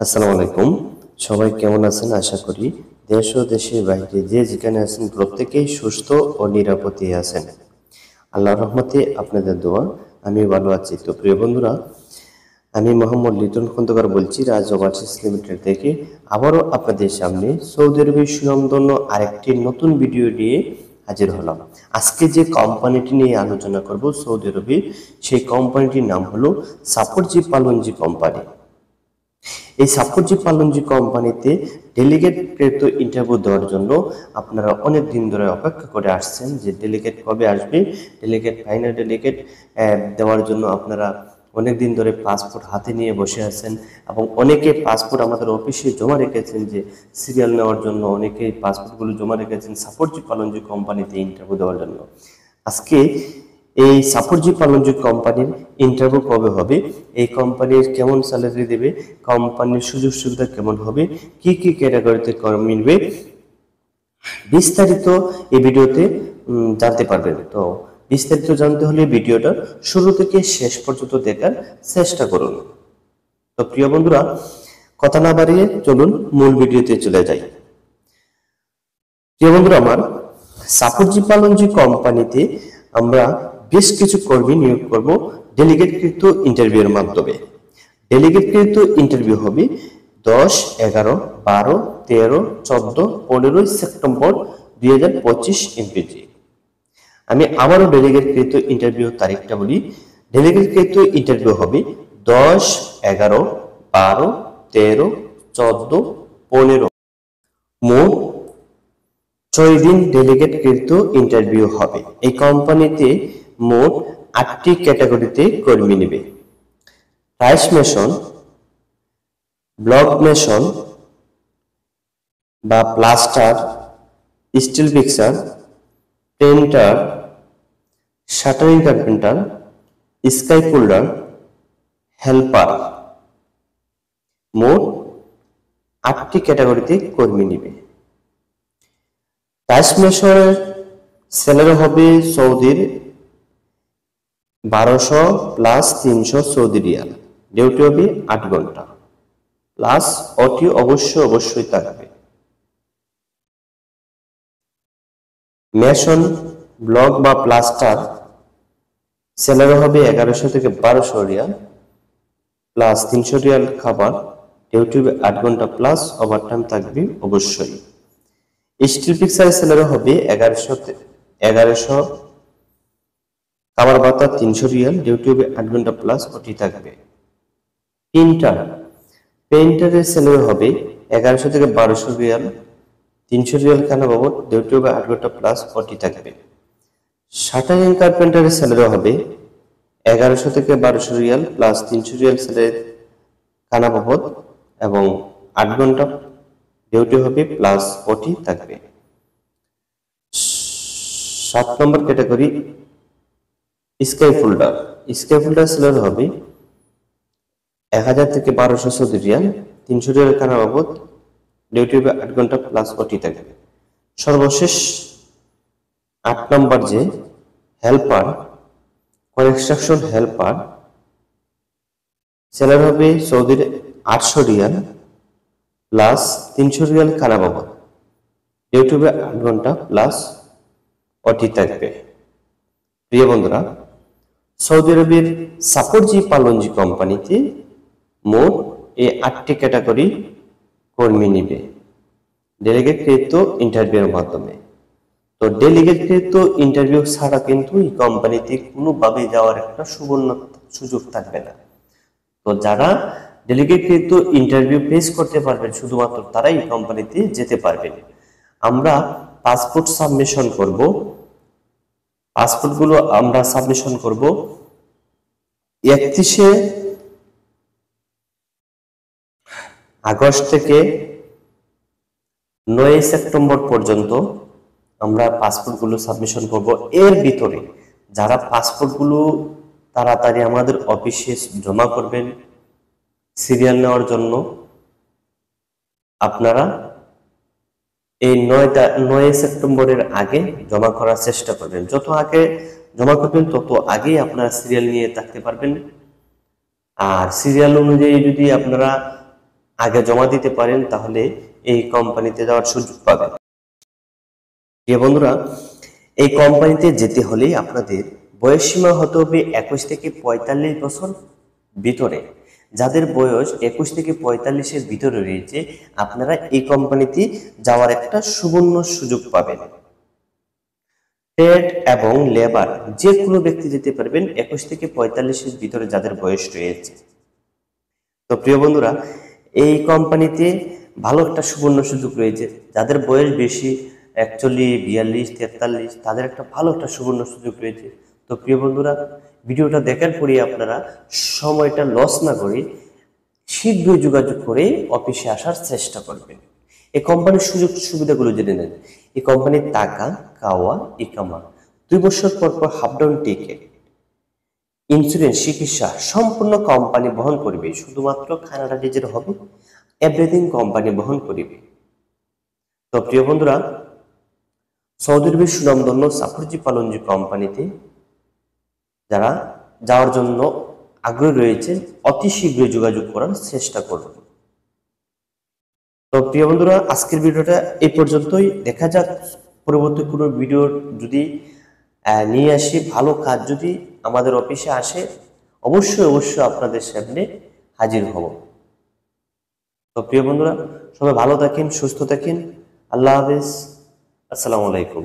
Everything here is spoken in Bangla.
আসসালামু আলাইকুম। সবাই কেমন আছেন? আশা করি দেশ ও দেশের বাইরে যে যেখানে আছেন প্রত্যেকেই সুস্থ ও নিরাপদে আছেন। আল্লাহর রহমতে আপনাদের দোয়া আমি ভালো আছি। তো প্রিয় বন্ধুরা, আমি মোহাম্মদ লিটন খন্দকার বলছি রাজ ওভারসিজ লিমিটেড থেকে। আবারও আপনাদের সামনে সৌদি আরবের সুনামধন্য আরেকটি নতুন ভিডিও নিয়ে হাজির হলাম। আজকে যে কোম্পানিটি নিয়ে আলোচনা করব সৌদি আরবে, সেই কোম্পানিটির নাম হলো সাফরজি পালনজি কোম্পানি। এই সাফরজি পালনজি কোম্পানিতে ডেলিগেট ইন্টারভিউ দেওয়ার জন্য আপনারা অনেক দিন ধরে অপেক্ষা করে আসছেন যে ডেলিগেট কবে আসবে, ফাইনাল ডেলিগেট দেওয়ার জন্য আপনারা অনেক দিন ধরে পাসপোর্ট হাতে নিয়ে বসে আছেন এবং অনেকে পাসপোর্ট আমাদের অফিসে জমা রেখেছেন যে সিরিয়াল নেওয়ার জন্য, অনেকেই পাসপোর্টগুলো জমা রেখেছেন সাফরজি পালনজি কোম্পানিতে ইন্টারভিউ দেওয়ার জন্য। আজকে এই সাফরজি পালনজি কোম্পানির ইন্টারভিউ কবে হবে, এই কোম্পানির কেমন স্যালারি দেবে, কোম্পানির সুযোগ সুবিধা কেমন হবে, কি কি ক্যাটাগরিতে মিলবে, বিস্তারিত এই ভিডিওতে জানতে পারবেন। তো বিস্তারিত জানতে হলে ভিডিওটা শুরু থেকে শেষ পর্যন্ত দেখার চেষ্টা করুন। তো প্রিয় বন্ধুরা, কথা না বাড়িয়ে চলুন মূল ভিডিওতে চলে যাই। প্রিয় বন্ধুরা আমার, সাফরজি পালনজি কোম্পানিতে আমরা বেশ কিছু কর্মী নিয়োগ করব ডেলিগেটকৃত ইন্টারভিউর মাধ্যমে। ডেলিগেটকৃত ইন্টারভিউ হবে 10, 11, 12, 13, 14, 15 সেপ্টেম্বর 2025 ইংরেজি। আমি আবারও ডেলিগেটকৃত ইন্টারভিউ তারিখটা বলি। ডেলিগেটকৃত ইন্টারভিউ হবে 10, 11, 12, 13, 14, 15, মোট 6 দিন ডেলিগেটকৃত ইন্টারভিউ হবে। এই কোম্পানিতে মোট 8টি ক্যাটাগরিতে কর্মী নেবে। রাইস মেশন, ব্লক মেশন বা plaster, still fixer, painter, shuttering carpenter, sky folder, helper, মোট 8টি ক্যাটাগরিতে কর্মী নেবে। রাইস মেশনের স্যালারি হবে সৌদির 1200 প্লাস 300 সৌদি রিয়াল। ডিউটি হবে 8 ঘন্টা প্লাস ওটি অবশ্যই থাকবে। মেশন, ব্লক বা প্লাস্টার স্যালারি হবে 1100 থেকে 1200 রিয়াল প্লাস 300 রিয়াল খাবার। ডিউটি হবে 8 ঘন্টা প্লাস ওভারটাইম থাকবে অবশ্যই। স্টিল ফিক্সার স্যালারি হবে 1100 খাবার ভাতা 300 রিয়াল। ডিউটি হবে 8 ঘন্টা প্লাস ওটি থাকবে। পেইন্টারের স্যালারি হবে 1100 থেকে 1200 রিয়াল, 300 রিয়াল খানা বাবদ। ডিউটি হবে 8 ঘন্টা প্লাস ওটি থাকবে। শাটারিং কার্পেন্টারের স্যালারি হবে 1100 থেকে 1200 রিয়াল প্লাস 300 রিয়াল স্যালারি খানা বাবদ এবং 8 ঘন্টা ডিউটি হবে প্লাস ওটি থাকবে। 7 নম্বর ক্যাটাগরি স্কাই ফোল্ডার স্যালারি হবে 1000 থেকে 1200 সৌদি রিয়াল, 300 রিয়াল খানা বাবদ। ডিউটি হবে 8 ঘন্টা প্লাস ওটি থাকবে। সর্বশেষ 8 নম্বর যে হেল্পার, কনস্ট্রাকশন হেল্পার স্যালারি হবে সৌদির 800 রিয়াল প্লাস 300 রিয়াল খানা বাবদ। ডিউটি হবে 8 ঘন্টা প্লাস ওটি থাকবে। প্রিয় বন্ধুরা, সৌদি আরবের সাফরজি পালনজি কোম্পানিতে মোট এই 8টি ক্যাটাগরি কর্মী নিবে ডেলিগেটকৃত ইন্টারভিউর মাধ্যমে। তো ডেলিগেটকৃত ইন্টারভিউ ছাড়া কিন্তু এই কোম্পানিতে কোনোভাবে যাওয়ার একটা সুবর্ণ সুযোগ থাকবে না। তো যারা ডেলিগেটকৃত ইন্টারভিউ ফেস করতে পারবেন শুধুমাত্র তারাই এই কোম্পানিতে যেতে পারবেন। আমরা পাসপোর্ট সাবমিশন করব। পাসপোর্টগুলো আমরা সাবমিশন করব 31শে আগস্ট থেকে 9 সেপ্টেম্বর পর্যন্ত আমরা পাসপোর্টগুলো সাবমিশন করব। এর ভিতরে যারা পাসপোর্টগুলো তাড়াতাড়ি আমাদের অফিসে জমা করবেন সিরিয়াল নেওয়ার জন্য, আপনারা এই 9 সেপ্টেম্বরের আগে জমা করার চেষ্টা করবেন। যত আগে জমা করবেন তত আগেই আপনারা সিরিয়াল নিয়ে থাকতে পারবেন। আর সিরিয়াল অনুযায়ী যদি আপনারা আগে জমা দিতে পারেন, তাহলে এই কোম্পানিতে যাওয়ার সুযোগ পাবেন। প্রিয় বন্ধুরা, এই কোম্পানিতে যেতে হলে আপনাদের বয়সসীমা হতে হবে 21 থেকে 45 বছর ভিতরে। যাদের বয়স 21 থেকে 45-এর ভিতরে রয়েছে, আপনারা এই কোম্পানিতে যাওয়ার একটা সুবর্ণ সুযোগ পাবেন। ট্রেড এবং লেবার যে কোনো ব্যক্তি যেতে পারবেন 21 থেকে 45-এর ভিতরে যাদের বয়স রয়েছে। তো প্রিয় বন্ধুরা, এই কোম্পানিতে ভালো একটা সুবর্ণ সুযোগ রয়েছে। যাদের বয়স বেশি 41, 42, 43, তাদের একটা ভালো একটা সুবর্ণ সুযোগ রয়েছে। তো প্রিয় বন্ধুরা, ভিডিওটা দেখার পরে আপনারা সময়টা লস না করে শীঘ্রই যোগাযোগ করে অফিসে আসার চেষ্টা করবেন। এই কোম্পানির সুযোগ সুবিধাগুলো জেনে নেন। এই কোম্পানির টাকা, খাওয়া, ইকামা, 2 বছর পর পর হাফ ডাউন টিকেট, ইন্স্যুরেন্স, চিকিৎসা সম্পূর্ণ কোম্পানি বহন করবে। শুধুমাত্র খানাটা নিজের হবে, এভরিথিং কোম্পানি বহন করবে। তো প্রিয় বন্ধুরা, সৌদি আরবের সুনামধন্য সাফরজি পালনজি কোম্পানিতে যারা যাওয়ার জন্য আগ্রহী রয়েছেন, অতি শীঘ্রই যোগাযোগ করার চেষ্টা করুন। তো প্রিয় বন্ধুরা, আজকের ভিডিওটা এই পর্যন্তই। দেখা যাক পরবর্তী কোনো ভিডিও যদি নিয়ে আসি, ভালো কাজ যদি আমাদের অফিসে আসে, অবশ্যই আপনাদের সামনে হাজির হব। তো প্রিয় বন্ধুরা, সবাই ভালো থাকেন, সুস্থ থাকেন। আল্লাহ হাফেজ, আসসালামু আলাইকুম।